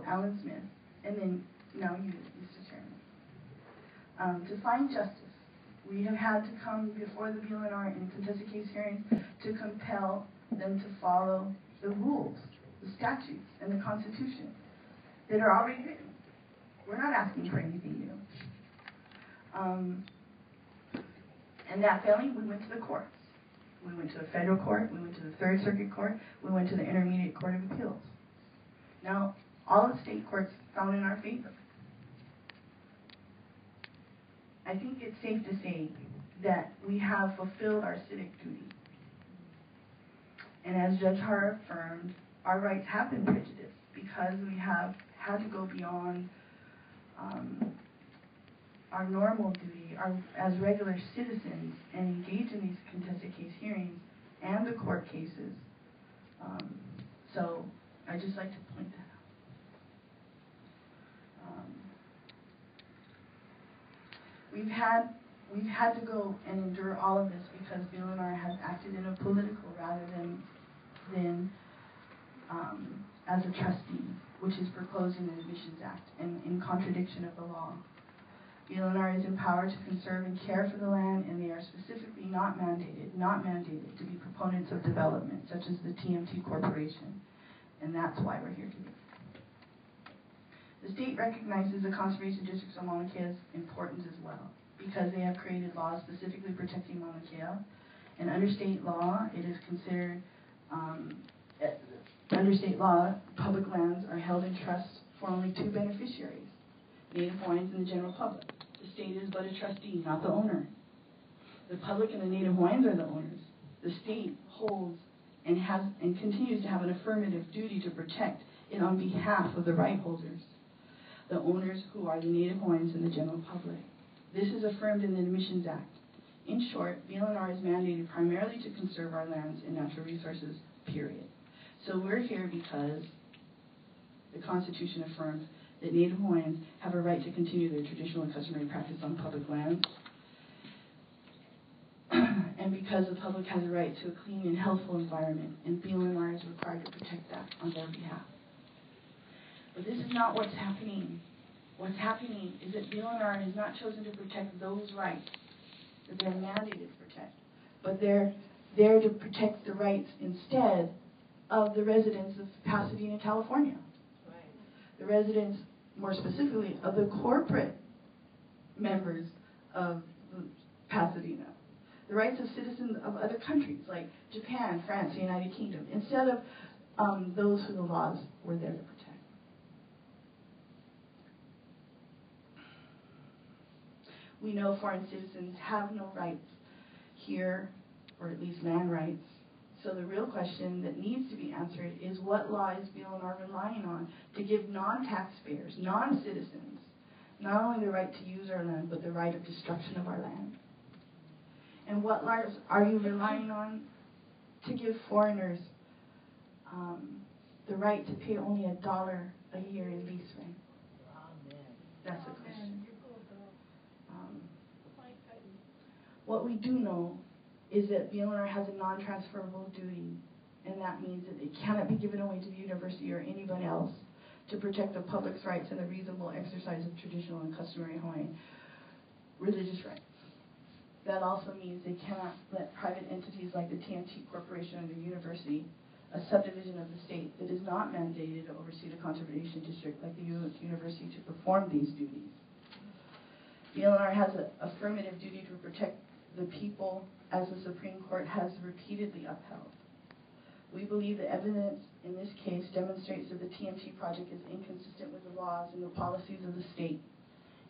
Alan Smith, and then now you, Mr. Chairman. To find justice, we have had to come before the BLNR in contested case hearings to compel them to follow the rules, the statutes, and the Constitution that are already written. We're not asking for anything new. And that failing, we went to the courts. We went to the federal court, we went to the Third Circuit Court, we went to the Intermediate Court of Appeals. Now, all of the state courts found in our favor. I think it's safe to say that we have fulfilled our civic duty. And as Judge Har affirmed, our rights have been prejudiced because we have had to go beyond our normal duty as regular citizens and engage in these contested case hearings and the court cases. So I'd just like to point that out. We've had to go and endure all of this because BLNR has acted in a political rather than as a trustee, which is proposed in the Admissions Act and in contradiction of the law. BLNR is empowered to conserve and care for the land, and they are specifically not mandated to be proponents of development, such as the TMT Corporation, and that's why we're here today. The state recognizes the conservation districts of Mauna Kea's importance as well, because they have created laws specifically protecting Mauna Kea, and under state law, it is considered, under state law, public lands are held in trust for only two beneficiaries, Native Hawaiians and the general public. The state is but a trustee, not the owner. The public and the Native Hawaiians are the owners. The state holds and has and continues to have an affirmative duty to protect it on behalf of the right holders, the owners who are the Native Hawaiians and the general public. This is affirmed in the Admissions Act. In short, BLNR is mandated primarily to conserve our lands and natural resources, period. So we're here because the Constitution affirms that Native Hawaiians have a right to continue their traditional and customary practice on public lands, and because the public has a right to a clean and healthful environment, and BLNR is required to protect that on their behalf. But this is not what's happening. What's happening is that BLNR has not chosen to protect those rights that they're mandated to protect, but they're there to protect the rights instead of the residents of Pasadena, California. The residents, more specifically, of the corporate members of Pasadena. The rights of citizens of other countries like Japan, France, the United Kingdom, instead of those who the laws were there to protect. We know foreign citizens have no rights here, or at least land rights. So the real question that needs to be answered is what law is BLNR relying on to give non-taxpayers, non-citizens, not only the right to use our land, but the right of destruction of our land? And what laws are you relying on to give foreigners the right to pay only $1 a year in lease rent? That's the question. What we do know is that BLNR has a non-transferable duty, and that means that it cannot be given away to the university or anyone else to protect the public's rights and the reasonable exercise of traditional and customary Hawaiian religious rights. That also means they cannot let private entities like the TMT Corporation or the university, a subdivision of the state that is not mandated to oversee the conservation district like the university, to perform these duties. BLNR has an affirmative duty to protect the people, as the Supreme Court has repeatedly upheld. We believe the evidence in this case demonstrates that the TMT project is inconsistent with the laws and the policies of the state.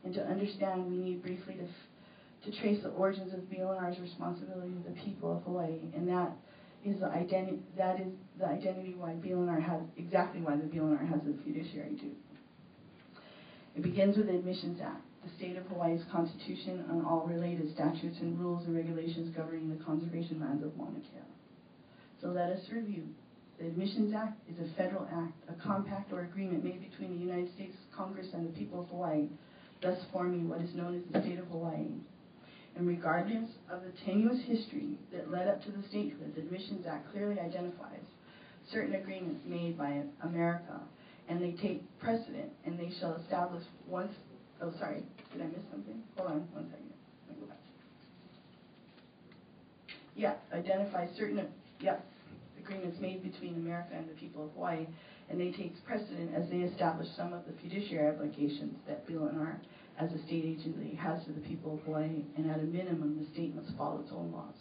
And to understand, we need briefly to trace the origins of BLNR's responsibility to the people of Hawaii, and that is the identity why BLNR has exactly why the BLNR has a fiduciary duty. It begins with the Admissions Act, the state of Hawaii's constitution on all related statutes and rules and regulations governing the conservation lands of Mauna Kea. So let us review. The Admissions Act is a federal act, a compact or agreement made between the United States Congress and the people of Hawaii, thus forming what is known as the state of Hawaii. And regardless of the tenuous history that led up to the statehood, the Admissions Act clearly identifies certain agreements made by America and they take precedent, and they shall establish once, oh sorry, did I miss something? Hold on one second, let me go back. Yeah, identify certain, agreements made between America and the people of Hawaii, and they take precedent as they establish some of the fiduciary obligations that BLNR as a state agency has to the people of Hawaii, and at a minimum, the state must follow its own laws.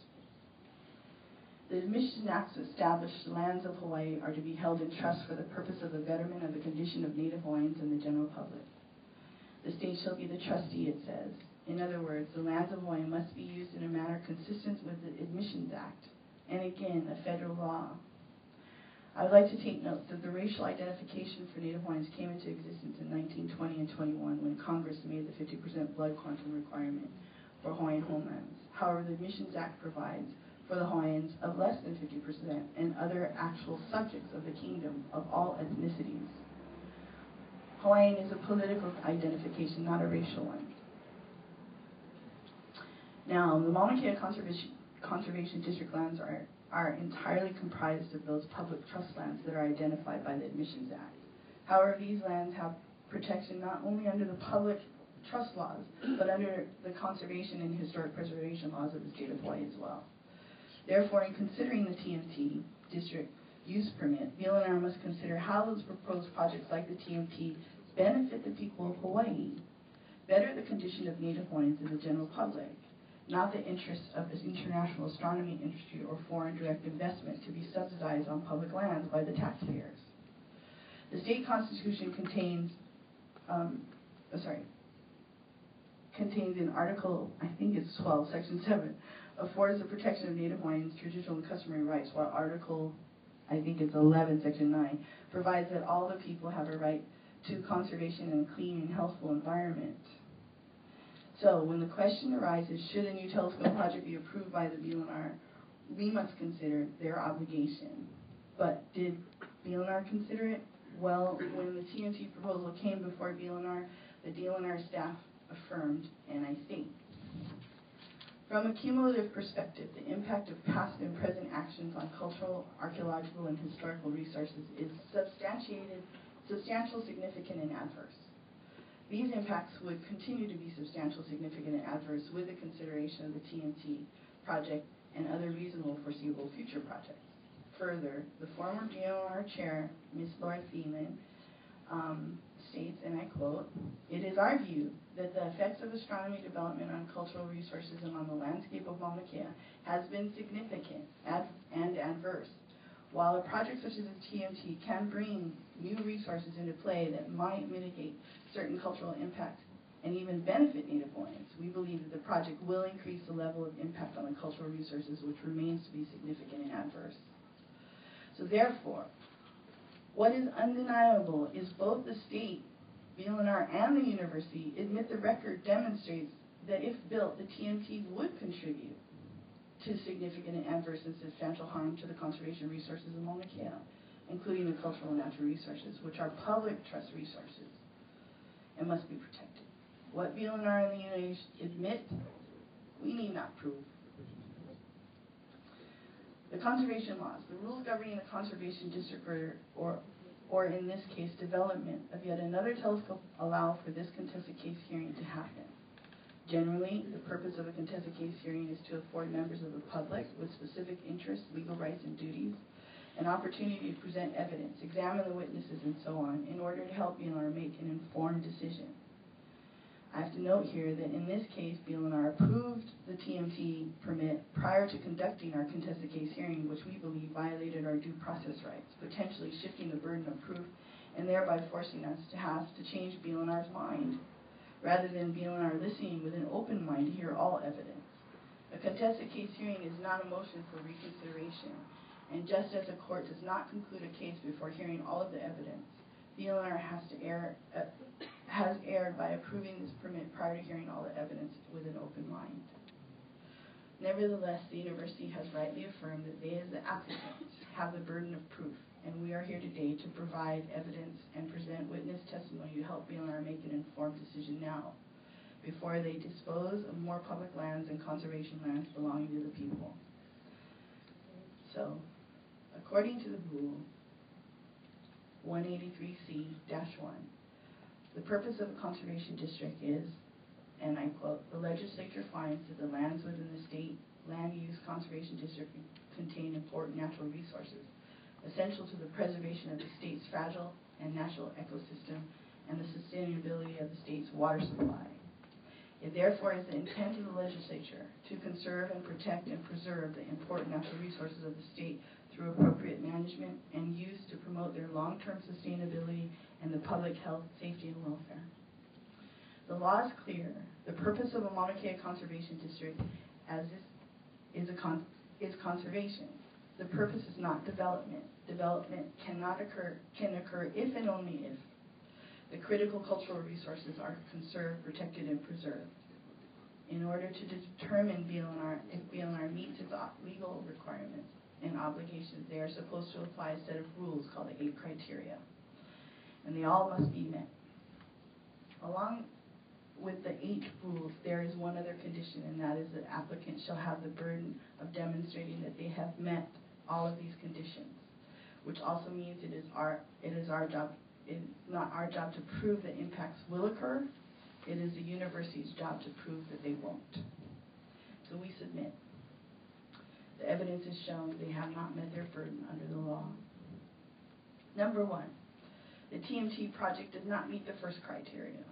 The Admission Acts establish the lands of Hawaii are to be held in trust for the purpose of the betterment of the condition of Native Hawaiians and the general public. The state shall be the trustee, it says. In other words, the lands of Hawaii must be used in a manner consistent with the Admissions Act, and again, a federal law. I would like to take note that the racial identification for Native Hawaiians came into existence in 1920 and 21 when Congress made the 50% blood quantum requirement for Hawaiian homelands. However, the Admissions Act provides for the Hawaiians of less than 50% and other actual subjects of the kingdom of all ethnicities. Hawaiian is a political identification, not a racial one. Now, the Mauna Kea Conservation District lands are entirely comprised of those public trust lands that are identified by the Admissions Act. However, these lands have protection not only under the public trust laws, but under the conservation and historic preservation laws of the state of Hawaii as well. Therefore, in considering the TMT district use permit, BLNR must consider how those proposed projects like the TMT benefit the people of Hawaii, better the condition of Native Hawaiians and the general public, not the interests of the international astronomy industry or foreign direct investment to be subsidized on public lands by the taxpayers. The state constitution contains in Article, I think it's 12, Section 7, affords the protection of Native Hawaiians' traditional and customary rights, while Article, I think it's 11, Section 9, provides that all the people have a right to conservation and a clean and healthful environment. So when the question arises, should a new telescope project be approved by the BLNR, we must consider their obligation. But did BLNR consider it? Well, when the TMT proposal came before BLNR, the DLNR staff affirmed, and I think, from a cumulative perspective, the impact of past and present actions on cultural, archaeological, and historical resources is substantial, significant, and adverse. These impacts would continue to be substantial, significant, and adverse with the consideration of the TMT project and other reasonable foreseeable future projects. Further, the former DLNR chair, Ms. Laura Thielen, states, and I quote, "It is our view that the effects of astronomy development on cultural resources and on the landscape of Mauna Kea has been significant and adverse. While a project such as the TMT can bring new resources into play that might mitigate certain cultural impacts and even benefit Native Hawaiians, we believe that the project will increase the level of impact on the cultural resources, which remains to be significant and adverse." So therefore, what is undeniable is both the state, BLNR, and the university admit the record demonstrates that if built, the TMT would contribute to significant and adverse and substantial harm to the conservation resources of Mauna Kea, including the cultural and natural resources, which are public trust resources and must be protected. What BLNR and the UNH admit, we need not prove. The conservation laws, the rules governing the conservation district or in this case, development of yet another telescope allow for this contested case hearing to happen. Generally, the purpose of a contested case hearing is to afford members of the public with specific interests, legal rights, and duties an opportunity to present evidence, examine the witnesses, and so on, in order to help BLNR make an informed decision. I have to note here that in this case, BLNR approved the TMT permit prior to conducting our contested case hearing, which we believe violated our due process rights, potentially shifting the burden of proof and thereby forcing us to have to change BLNR's mind, rather than BLNR listening with an open mind to hear all evidence. A contested case hearing is not a motion for reconsideration, and just as a court does not conclude a case before hearing all of the evidence, BLNR has erred by approving this permit prior to hearing all the evidence with an open mind. Nevertheless, the university has rightly affirmed that they, as the applicants, have the burden of proof, and we are here today to provide evidence and present witness testimony to help BLNR make an informed decision now, before they dispose of more public lands and conservation lands belonging to the people. So, according to the rule, 183C-1. The purpose of a conservation district is, and I quote, the legislature finds that the lands within the state land use conservation district contain important natural resources, essential to the preservation of the state's fragile and natural ecosystem and the sustainability of the state's water supply. It therefore is the intent of the legislature to conserve and protect and preserve the important natural resources of the state through appropriate management and use to promote their long-term sustainability and the public health, safety, and welfare. The law is clear. The purpose of a Mauna Kea Conservation District is conservation. The purpose is not development. Development can occur if and only if the critical cultural resources are conserved, protected, and preserved. In order to determine if BLNR meets its legal requirements and obligations, they are supposed to apply a set of rules called the 8 criteria. And they all must be met. Along with the 8 rules, there is one other condition, and that is that applicants shall have the burden of demonstrating that they have met all of these conditions, which also means it is not our job to prove that impacts will occur. It is the university's job to prove that they won't. So we submit. The evidence has shown they have not met their burden under the law. Number 1, the TMT project does not meet the first criteria.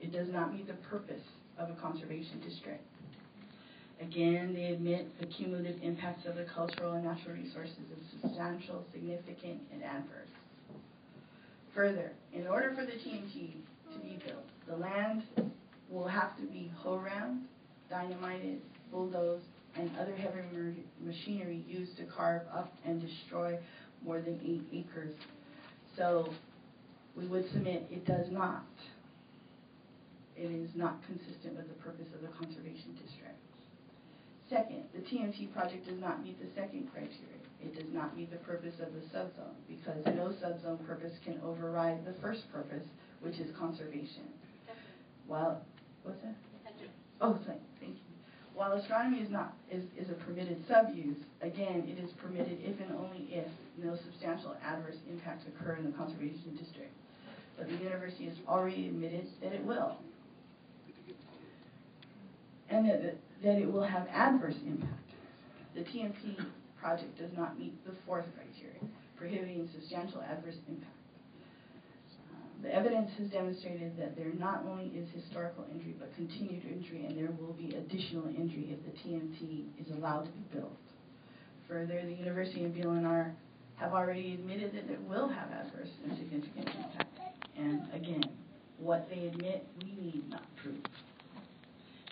It does not meet the purpose of a conservation district. Again, they admit the cumulative impacts of the cultural and natural resources is substantial, significant, and adverse. Further, in order for the TMT to be built, the land will have to be hoe-rammed, dynamited, bulldozed, and other heavy machinery used to carve up and destroy more than 8 acres. So we would submit it does not. It is not consistent with the purpose of the conservation district. Second, the TMT project does not meet the second criteria. It does not meet the purpose of the subzone because no subzone purpose can override the first purpose, which is conservation. While, what's that? Oh, thank you. While astronomy is a permitted sub-use, again, it is permitted if and only if no substantial adverse impacts occur in the conservation district. But the university has already admitted that it will, and that it will have adverse impact. The TMT project does not meet the fourth criteria, prohibiting substantial adverse impact. The evidence has demonstrated that there not only is historical injury, but continued injury, and there will be additional injury if the TMT is allowed to be built. Further, the university and BLNR have already admitted that it will have adverse and significant impact. And again, what they admit, we need not prove.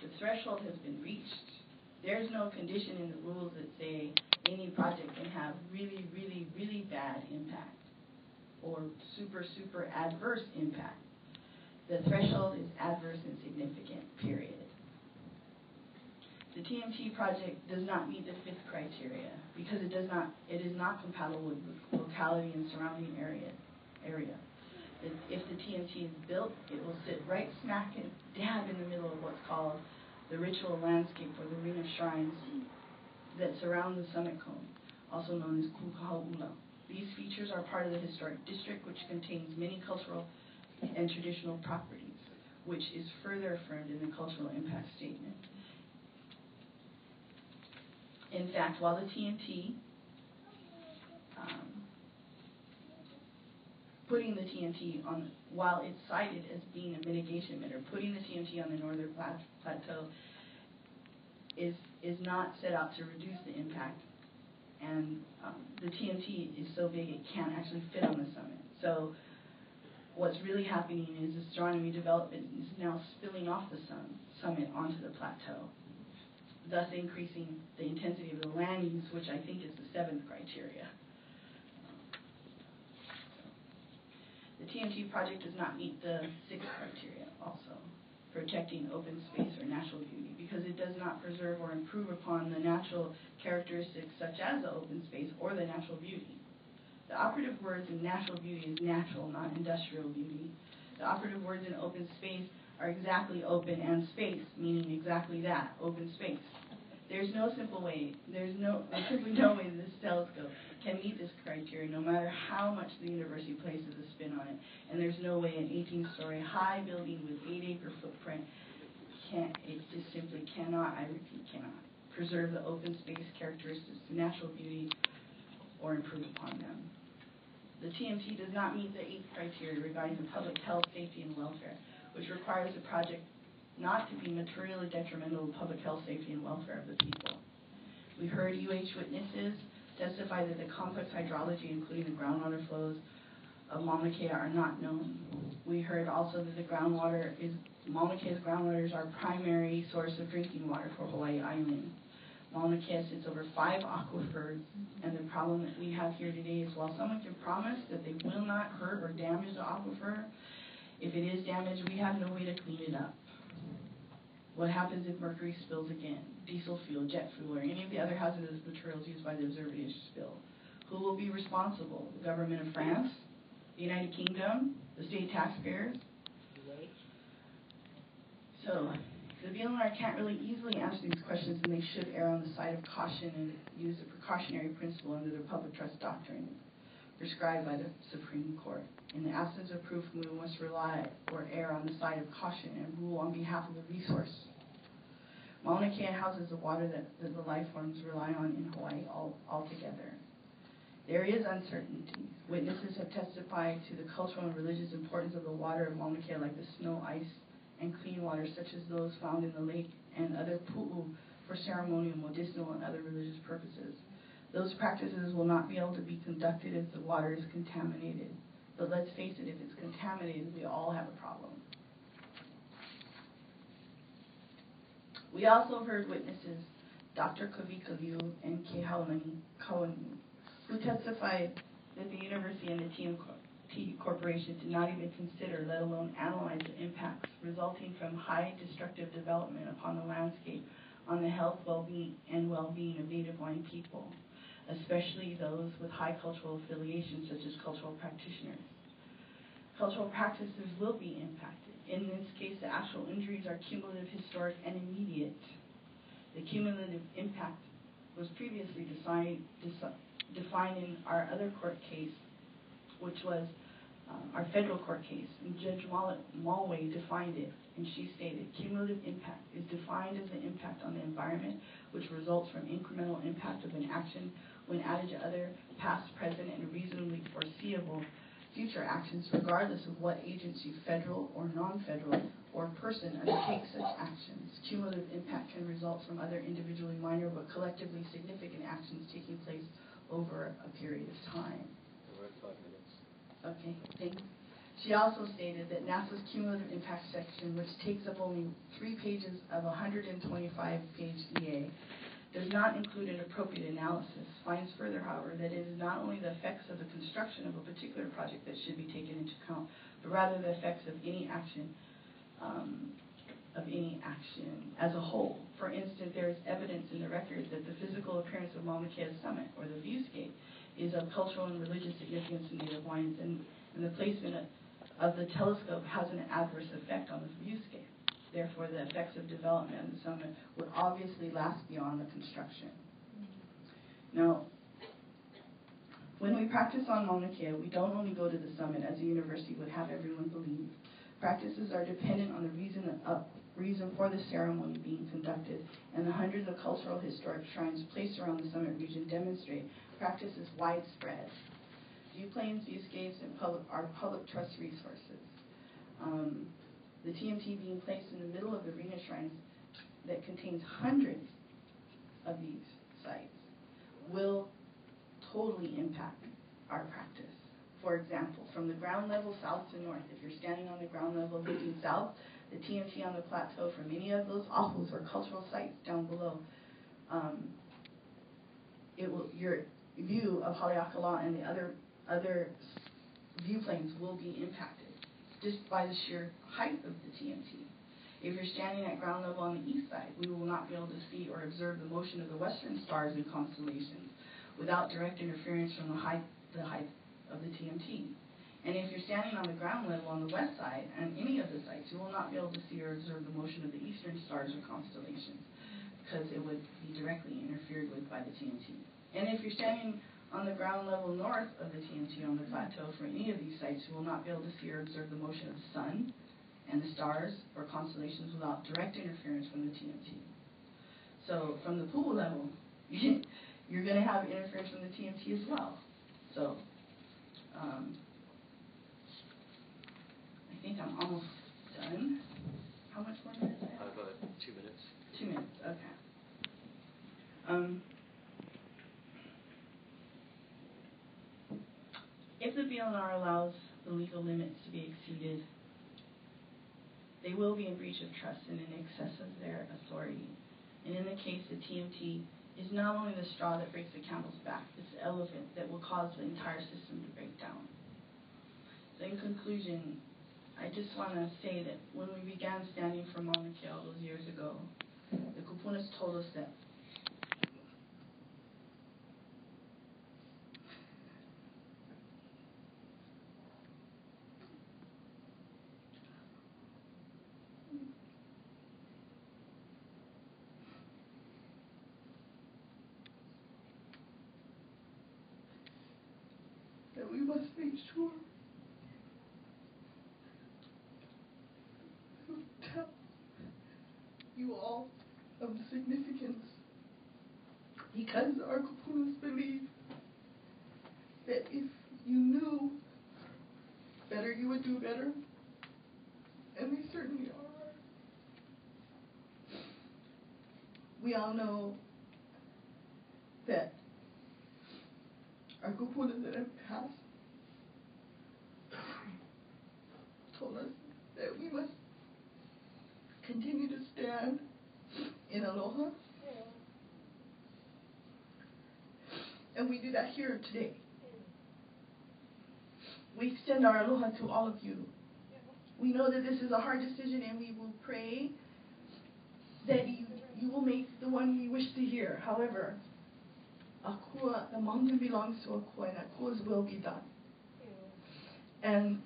The threshold has been reached. There's no condition in the rules that say any project can have really, really, really bad impact or super, super adverse impact. The threshold is adverse and significant, period. The TMT project does not meet the fifth criteria because it is not compatible with locality and surrounding area. If the TMT is built, it will sit right smack and dab in the middle of what's called the ritual landscape or the ring of shrines that surround the summit cone, also known as Kukaha'ula. These features are part of the historic district, which contains many cultural and traditional properties, which is further affirmed in the cultural impact statement. In fact, while the TMT, putting the TMT on, while it's cited as being a mitigation measure, putting the TMT on the northern plateau is not set out to reduce the impact. And the TMT is so big it can't actually fit on the summit. So what's really happening is astronomy development is now spilling off the summit onto the plateau, thus increasing the intensity of the land use, which I think is the seventh criteria. The TMT project does not meet the sixth criteria also, protecting open space or natural beauty, because it does not preserve or improve upon the natural characteristics such as the open space or the natural beauty. The operative words in natural beauty is natural, not industrial beauty. The operative words in open space are exactly open and space, meaning exactly that, open space. There's no simple way, there's simply no way this telescope can meet this criteria no matter how much the university places a spin on it. And there's no way an 18-story high building with 8-acre footprint it just simply cannot, I repeat, cannot preserve the open space characteristics, the natural beauty, or improve upon them. The TMT does not meet the 8th criteria regarding the public health, safety, and welfare, which requires the project not to be materially detrimental to public health, safety, and welfare of the people. We heard UH witnesses testify that the complex hydrology, including the groundwater flows of Mauna Kea, are not known. We heard also that Mauna Kea's groundwater is our primary source of drinking water for Hawaii Island. Mauna Kea sits over 5 aquifers, and the problem that we have here today is while someone can promise that they will not hurt or damage the aquifer, if it is damaged, we have no way to clean it up. What happens if mercury spills again, diesel fuel, jet fuel, or any of the other hazardous materials used by the observatory spill? Who will be responsible? The government of France, the United Kingdom, the state taxpayers? So, the BLNR can't really easily answer these questions, and they should err on the side of caution and use the precautionary principle under the public trust doctrine prescribed by the Supreme Court. In the absence of proof, we must rely or err on the side of caution and rule on behalf of the resource. Mauna Kea houses the water that the life forms rely on in Hawaii altogether. There is uncertainty. Witnesses have testified to the cultural and religious importance of the water of Mauna Kea, like the snow, ice, and clean water, such as those found in the lake and other pu'u for ceremonial, medicinal, and other religious purposes. Those practices will not be able to be conducted if the water is contaminated. But let's face it, if it's contaminated, we all have a problem. We also heard witnesses, Dr. Kavika Liu and Kealoha Pisciotta, who testified that the university and the TMT Corporation did not even consider, let alone analyze, the impacts resulting from high destructive development upon the landscape on the health, well-being of Native Hawaiian people, especially those with high cultural affiliations such as cultural practitioners. Cultural practices will be impacted. In this case, the actual injuries are cumulative, historic, and immediate. The cumulative impact was previously defined in our other court case, which was our federal court case, and Judge Mulway defined it, and she stated, cumulative impact is defined as the impact on the environment which results from incremental impact of an action when added to other past, present, and reasonably foreseeable future actions, regardless of what agency, federal or non-federal, or person undertakes such actions. Cumulative impact can result from other individually minor but collectively significant actions taking place over a period of time. Okay, thanks. She also stated that NASA's cumulative impact section, which takes up only 3 pages of a 125-page EA, does not include an appropriate analysis. Finds further, however, that it is not only the effects of the construction of a particular project that should be taken into account, but rather the effects of any action as a whole. For instance, there is evidence in the record that the physical appearance of Mauna Kea Summit, or the viewscape, is of cultural and religious significance in Native Hawaiians, and the placement of the telescope has an adverse effect on the viewscape. Therefore, the effects of development of the summit would obviously last beyond the construction. Now, when we practice on Mauna Kea, we don't only go to the summit, as the university would have everyone believe. Practices are dependent on the reason for the ceremony being conducted, and the hundreds of cultural historic shrines placed around the summit region demonstrate practice is widespread. Viewplanes, viewscapes, and are public trust resources. The TMT being placed in the middle of the arena shrines that contains hundreds of these sites will totally impact our practice. For example, from the ground level south to north, if you're standing on the ground level looking south, the TMT on the plateau from any of those offals or cultural sites down below, your view of Haleakala and the other viewplanes will be impacted just by the sheer height of the TMT. If you're standing at ground level on the east side, we will not be able to see or observe the motion of the western stars and constellations without direct interference from the height of the TMT. And if you're standing on the ground level on the west side and any of the sites, you will not be able to see or observe the motion of the eastern stars or constellations because it would be directly interfered with by the TMT. And if you're standing On the ground level north of the TMT on the plateau for any of these sites, you will not be able to see or observe the motion of the sun and the stars or constellations without direct interference from the TMT. So from the pool level, you're going to have interference from the TMT as well. So I think I'm almost done. How much more minutes do I have? About 2 minutes. 2 minutes, okay. If the BLNR allows the legal limits to be exceeded, they will be in breach of trust and in excess of their authority. And in the case, the TMT is not only the straw that breaks the camel's back, it's the elephant that will cause the entire system to break down. So in conclusion, I just want to say that when we began standing for Mauna Kea all those years ago, the kupunas told us that we must make sure to tell you all of the significance, because our kupunas believe that if you knew better, you would do better, and we certainly are. We all know that our kupunas that have passed told us that we must continue to stand in aloha. And we do that here today. We extend our aloha to all of you. We know that this is a hard decision, and we will pray that you will make the one we wish to hear. However, Akua, the mountain belongs to Akua, and Akua's will be done. And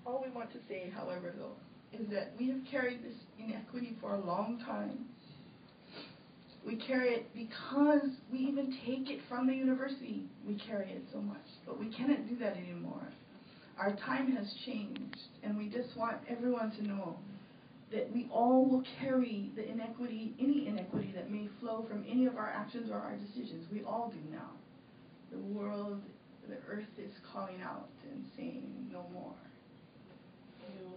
all we want to say, however, though, is that we have carried this inequity for a long time. We carry it because we even take it from the university. We carry it so much, but we cannot do that anymore. Our time has changed, and we just want everyone to know that we all will carry the inequity, any inequity that may flow from any of our actions or our decisions. We all do now. The world, the earth is calling out and saying no more.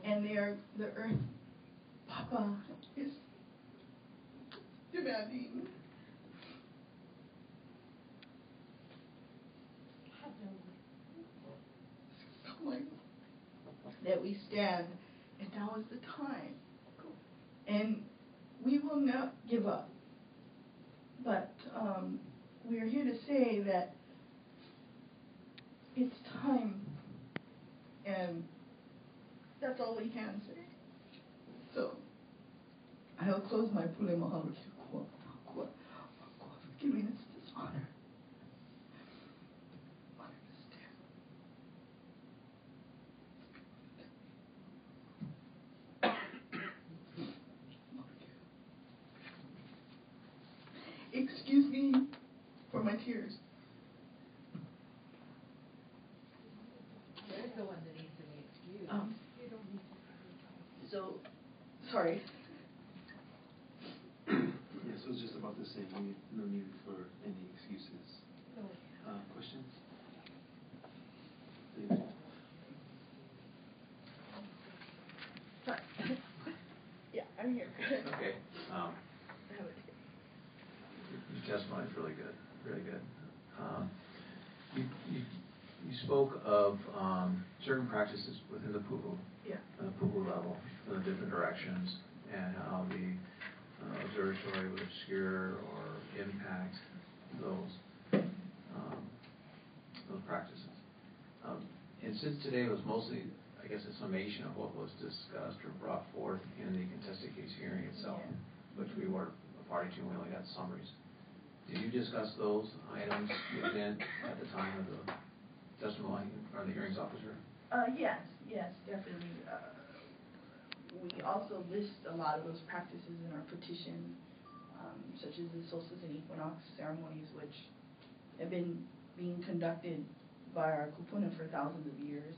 And the earth, Papa, is demanding that we stand, and now is the time. And we will not give up. But we are here to say that it's time, and that's all we can say. So I will close my pule mahalo for giving us this honor. Excuse me for my tears. There's the one that needs to be excused. You don't need to. So, sorry. Yes, it was just about the same. No need for any excuses. Questions? David? Sorry. Yeah, I'm here. Okay. Your testimony is really good, really good. You spoke of certain practices within the pu'u, pu'u level, in the different directions, and how the observatory would obscure or impact those practices. And since today was mostly, I guess, a summation of what was discussed or brought forth in the contested case hearing itself, which we weren't a party to, we only got summaries. Did you discuss those items within at the time of the testimony or the hearings officer? Yes, definitely. We also list a lot of those practices in our petition, such as the solstice and equinox ceremonies, which have been being conducted by our kupuna for thousands of years.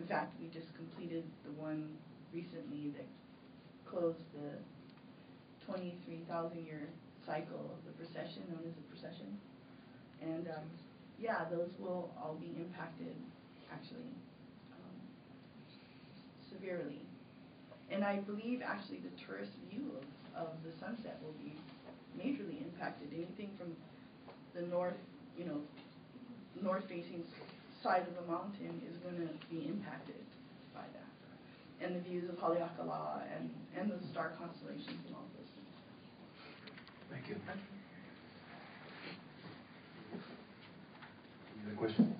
In fact, we just completed the one recently that closed the 23,000 year cycle of the procession, known as the procession. And yeah, those will all be impacted actually severely. And I believe actually the tourist view of the sunset will be majorly impacted. Anything from the north, north-facing side of the mountain is going to be impacted by that. And the views of Haleakala and the star constellations and all those things. Thank you. Any other questions?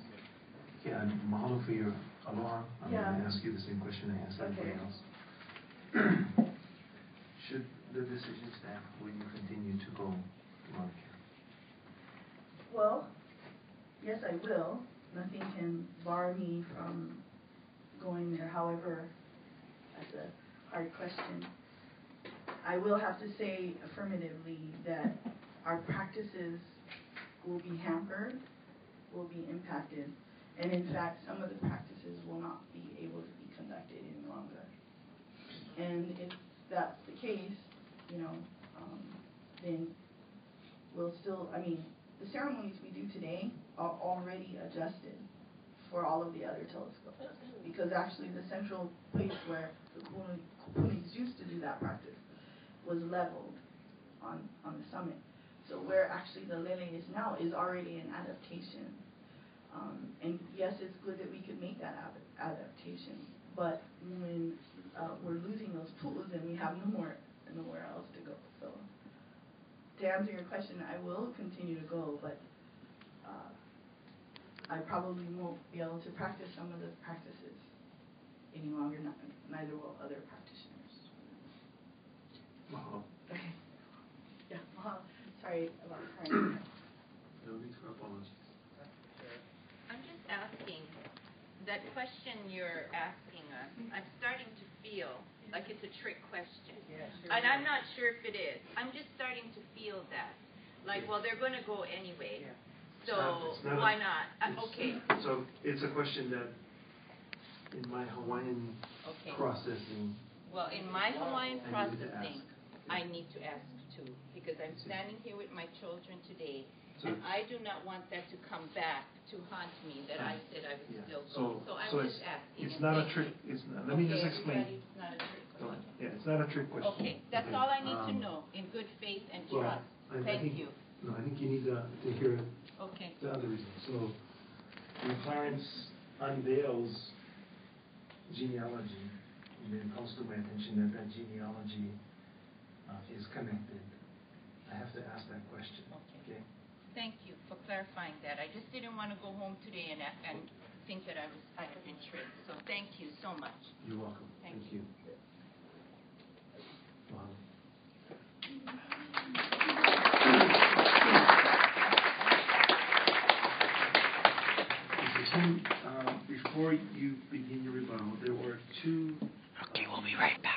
Yeah, mahalo for your aloha. I'm going to ask you the same question I asked everybody else. Should the decision stand, will you continue to go to Mauna Kea? Well, yes, I will. Nothing can bar me from going there. However, that's a hard question. I will have to say affirmatively that our practices will be hampered, will be impacted, and in fact, some of the practices will not be able to be conducted any longer. And if that's the case, then we'll still, the ceremonies we do today are already adjusted for all of the other telescopes. Because actually the central place where the kupunis used to do that practice was leveled on the summit. So where actually the lele is now is already an adaptation. And yes, it's good that we could make that adaptation, but when we're losing those tools and we have nowhere else to go. So to answer your question, I will continue to go, but I probably won't be able to practice some of the practices any longer. Neither will other practitioners. Mahalo. Okay. Yeah, mahalo. Sorry about crying. No need for apologies. I'm just asking, that question you're asking us, I'm starting to feel like it's a trick question. Yeah, sure. And I'm not sure if it is. I'm just starting to feel that. Like, well, they're going to go anyway. Yeah. So why not? Okay. So it's a question that in my Hawaiian processing. Well, in my Hawaiian I need to processing, ask. I need to ask too, because I'm standing here with my children today, So and I do not want that to come back to haunt me that I said I would still go. So I'm just asking. It's not a trick. It's not. Let me just explain. It's not a trick question. Yeah, it's not a trick question. Okay, that's all I need to know, in good faith and trust. Thank you. No, I think you need to hear Okay. the other reason. So, when Clarence unveils genealogy, and then it comes to my attention that genealogy is connected, I have to ask that question. Okay? Thank you for clarifying that. I just didn't want to go home today and think that I had been tricked. So thank you so much. You're welcome. Thank you. Wow. Before you begin your rebuttal, there were two. Okay, we'll be right back.